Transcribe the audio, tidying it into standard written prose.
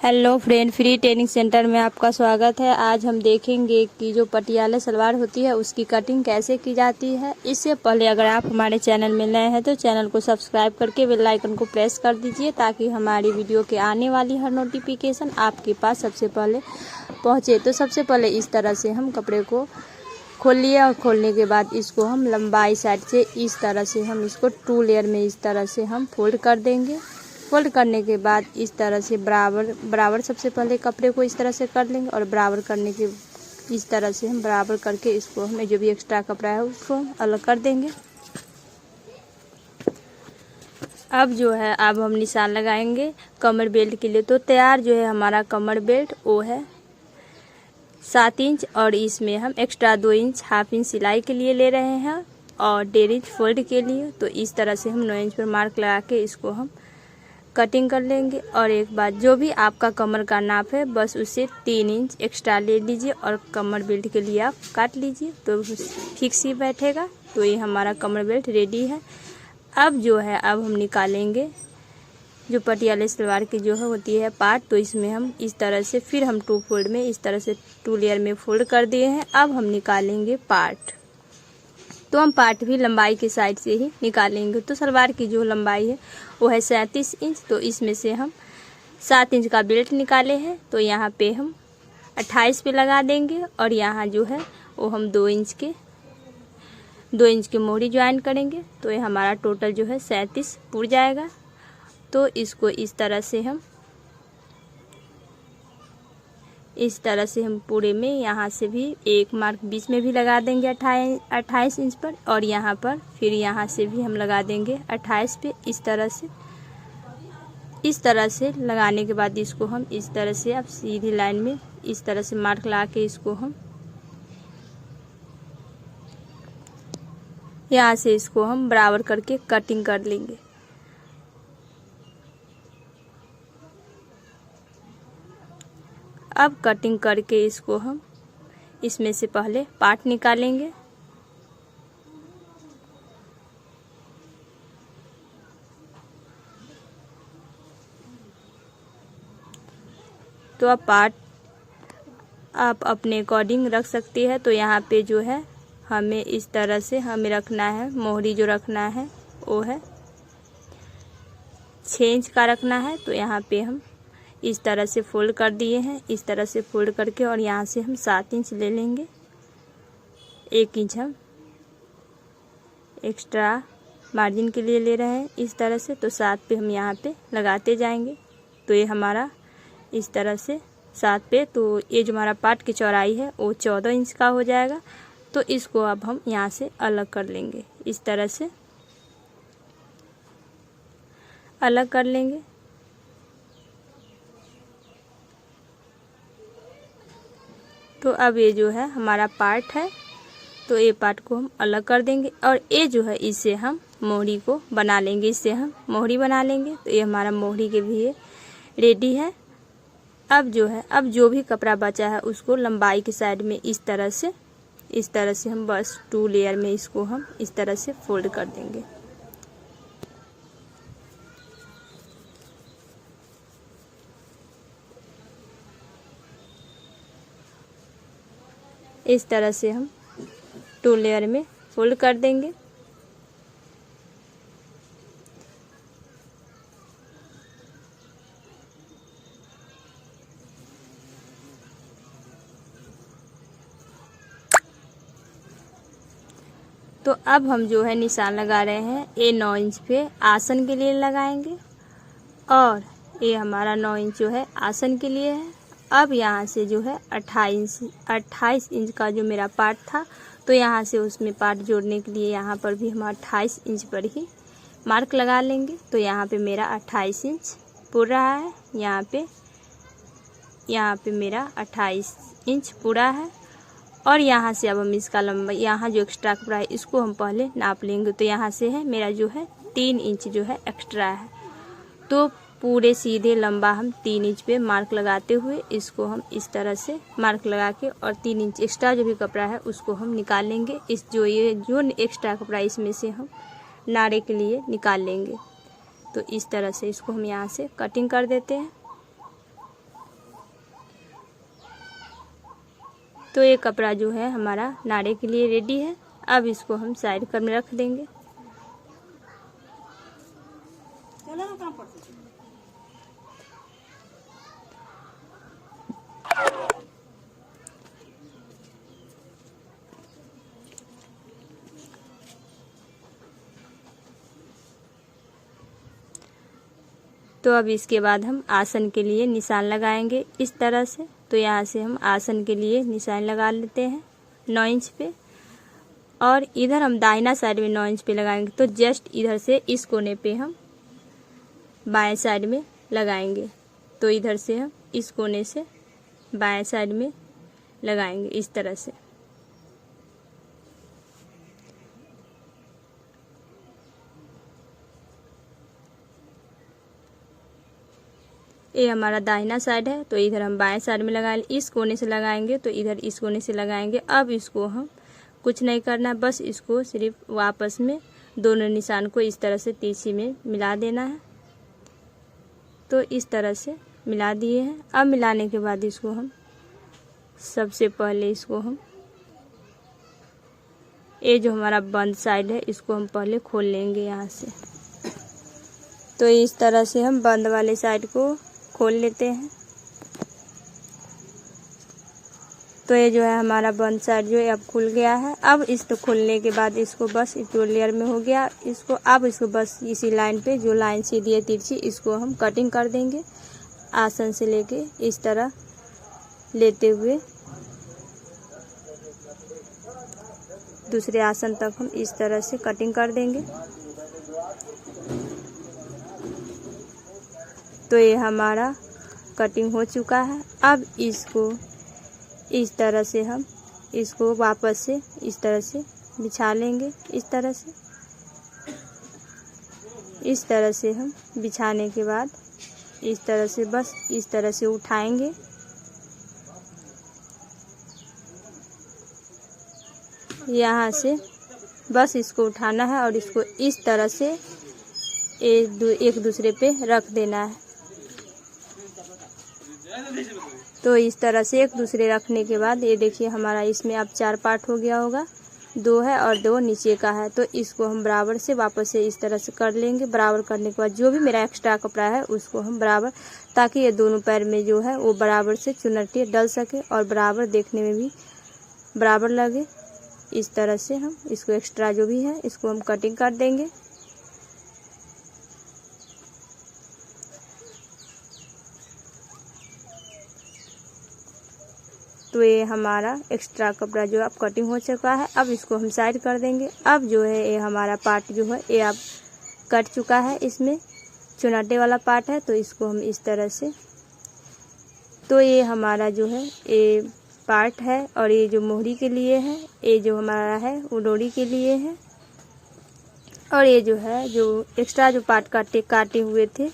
Hello friend, free training centre में आपका स्वागत है। आज हम देखेंगे कि जो पटियाला सलवार होती है उसकी कटिंग कैसे की जाती है। इससे पहले अगर आप हमारे चैनल में नए हैं तो चैनल को सब्सक्राइब करके बेल आइकन को प्रेस कर दीजिए ताकि हमारी वीडियो के आने वाली हर नोटिफिकेशन आपके पास सबसे पहले पहुँचे। तो सबसे पहले इस तरह से हम कपड़े को खोल लिए और खोलने के बाद इसको हम लंबाई साइड से इस तरह से हम इसको 2 लेयर में इस तरह से हम फोल्ड कर देंगे। फोल्ड करने के बाद इस तरह से बराबर सबसे पहले कपड़े को इस तरह से कर लेंगे और बराबर करने के इस तरह से हम बराबर करके इसको हमें जो भी एक्स्ट्रा कपड़ा है उसको हम अलग कर देंगे। अब हम निशान लगाएंगे कमर बेल्ट के लिए। तो तैयार जो है हमारा कमर बेल्ट वो है 7 इंच और इसमें हम एक्स्ट्रा 2 इंच हाफ इंच सिलाई के लिए ले रहे हैं और 1.5 इंच फोल्ड के लिए। तो इस तरह से हम 9 इंच पर मार्क लगा के इसको हम कटिंग कर लेंगे। और एक बात, जो भी आपका कमर का नाप है बस उससे 3 इंच एक्स्ट्रा ले लीजिए और कमर बेल्ट के लिए आप काट लीजिए तो फिक्स ही बैठेगा। तो ये हमारा कमर बेल्ट रेडी है। अब हम निकालेंगे जो पटियाला सलवार की जो है होती है पार्ट। तो इसमें हम इस तरह से फिर हम 2 फोल्ड में इस तरह से 2 लेयर में फोल्ड कर दिए हैं। अब हम निकालेंगे पार्ट। तो हम पार्ट भी लंबाई के साइड से ही निकालेंगे। तो सलवार की जो लंबाई है वो है 37 इंच। तो इसमें से हम 7 इंच का बेल्ट निकाले हैं। तो यहाँ पे हम 28 पे लगा देंगे और यहाँ जो है वो हम 2 इंच की मोहरी ज्वाइन करेंगे। तो ये हमारा टोटल जो है 37 पूर जाएगा। तो इसको इस तरह से हम पूरे में यहाँ से भी एक मार्क बीच में भी लगा देंगे 28 इंच पर और यहाँ पर फिर यहाँ से भी हम लगा देंगे 28 पे। इस तरह से लगाने के बाद इसको हम इस तरह से अब सीधी लाइन में इस तरह से मार्क लगा के इसको हम यहाँ से इसको हम बराबर करके कटिंग कर लेंगे। अब कटिंग करके इसको हम इसमें से पहले पार्ट निकालेंगे। तो अब पार्ट आप अपने अकॉर्डिंग रख सकती है। तो यहाँ पे जो है हमें इस तरह से हमें रखना है, मोहरी जो रखना है वो है 6 इंच का रखना है। तो यहाँ पे हम इस तरह से फोल्ड कर दिए हैं। इस तरह से फोल्ड करके और यहाँ से हम 7 इंच ले लेंगे। 1 इंच हम एक्स्ट्रा मार्जिन के लिए ले रहे हैं इस तरह से। तो 7 पे हम यहाँ पे लगाते जाएंगे। तो ये हमारा इस तरह से 7 पे, तो ये जो हमारा पार्ट की चौड़ाई है वो 14 इंच का हो जाएगा। तो इसको अब हम यहाँ से अलग कर लेंगे, इस तरह से अलग कर लेंगे। तो अब ये जो है हमारा पार्ट है तो ये पार्ट को हम अलग कर देंगे और ये जो है इससे हम मोहरी को बना लेंगे, इससे हम मोहरी बना लेंगे। तो ये हमारा मोहरी के भी रेडी है। अब जो भी कपड़ा बचा है उसको लंबाई के साइड में इस तरह से हम बस 2 लेयर में इसको हम इस तरह से फोल्ड कर देंगे। इस तरह से हम 2 लेयर में फोल्ड कर देंगे। तो अब हम जो है निशान लगा रहे हैं ये 9 इंच पे आसन के लिए लगाएंगे और ये हमारा 9 इंच जो है आसन के लिए है। अब यहाँ से जो है 28 इंच का जो मेरा पार्ट था तो यहाँ से उसमें पार्ट जोड़ने के लिए यहाँ पर भी हम 28 इंच पर ही मार्क लगा लेंगे। तो यहाँ पे मेरा 28 इंच पूरा रहा है, यहाँ पे मेरा 28 इंच पूरा है। और यहाँ से अब हम इसका लंबा, यहाँ जो एक्स्ट्रा कपड़ा है इसको हम पहले नाप लेंगे। तो यहाँ से है मेरा जो है 3 इंच जो है एक्स्ट्रा है। तो पूरे सीधे लंबा हम 3 इंच पे मार्क लगाते हुए इसको हम इस तरह से मार्क लगा के और 3 इंच एक्स्ट्रा जो भी कपड़ा है उसको हम निकाल लेंगे। जो एक्स्ट्रा कपड़ा इसमें से हम नाड़े के लिए निकाल लेंगे। तो इस तरह से इसको हम यहाँ से कटिंग कर देते हैं। तो ये कपड़ा जो है हमारा नाड़े के लिए रेडी है। अब इसको हम साइड कर में रख देंगे। तो अब इसके बाद हम आसन के लिए निशान लगाएंगे इस तरह से। तो यहाँ से हम आसन के लिए निशान लगा लेते हैं 9 इंच पे, और इधर हम दाहिना साइड में 9 इंच पे लगाएंगे। तो जस्ट इधर से इस कोने पे हम बाएं साइड में लगाएंगे। तो इधर से हम इस कोने से बाएं साइड में लगाएंगे इस तरह से। ये हमारा दाहिना साइड है, तो इधर हम बाएं साइड में लगाएंगे। इस कोने से लगाएंगे तो इधर इस कोने से लगाएंगे। अब इसको हम कुछ नहीं करना, बस इसको सिर्फ वापस में दोनों निशान को इस तरह से तीसरी में मिला देना है। तो इस तरह से मिला दिए हैं। अब मिलाने के बाद इसको हम सबसे पहले इसको हम ये जो हमारा बंद साइड है इसको हम पहले खोल लेंगे यहाँ से। तो इस तरह से हम बंद वाले साइड को खोल लेते हैं। तो ये जो है हमारा बंद साइड जो है अब खुल गया है। अब इसको खोलने के बाद इसको बस दो लेयर में हो गया इसको। अब इसको बस इसी लाइन पे जो लाइन सीधी है तिरछी, इसको हम कटिंग कर देंगे आसन से लेके इस तरह लेते हुए दूसरे आसन तक हम इस तरह से कटिंग कर देंगे। तो ये हमारा कटिंग हो चुका है। अब इसको इस तरह से हम इसको वापस से इस तरह से बिछा लेंगे इस तरह से। इस तरह से हम बिछाने के बाद इस तरह से बस इस तरह से उठाएंगे। यहाँ से बस इसको उठाना है और इसको इस तरह से एक दूसरे पे रख देना है। तो इस तरह से एक दूसरे रखने के बाद ये देखिए हमारा इसमें अब 4 पार्ट हो गया होगा। 2 है और 2 नीचे का है। तो इसको हम बराबर से वापस से इस तरह से कर लेंगे। बराबर करने के बाद जो भी मेरा एक्स्ट्रा कपड़ा है उसको हम बराबर, ताकि ये दोनों पैर में जो है वो बराबर से चुनटी डल सके और बराबर देखने में भी बराबर लगे। इस तरह से हम इसको एक्स्ट्रा जो भी है इसको हम कटिंग कर देंगे। तो ये हमारा एक्स्ट्रा कपड़ा जो अब कटिंग हो चुका है। अब इसको हम साइड कर देंगे। अब जो है ये हमारा पार्ट जो है ये अब कट चुका है, इसमें चुनाटे वाला पार्ट है। तो इसको हम इस तरह से, तो ये हमारा जो है ये पार्ट है और ये जो मोहरी के लिए है, ये जो हमारा है वो डोरी के लिए है। और ये जो है जो एक्स्ट्रा जो पार्ट काटे हुए थे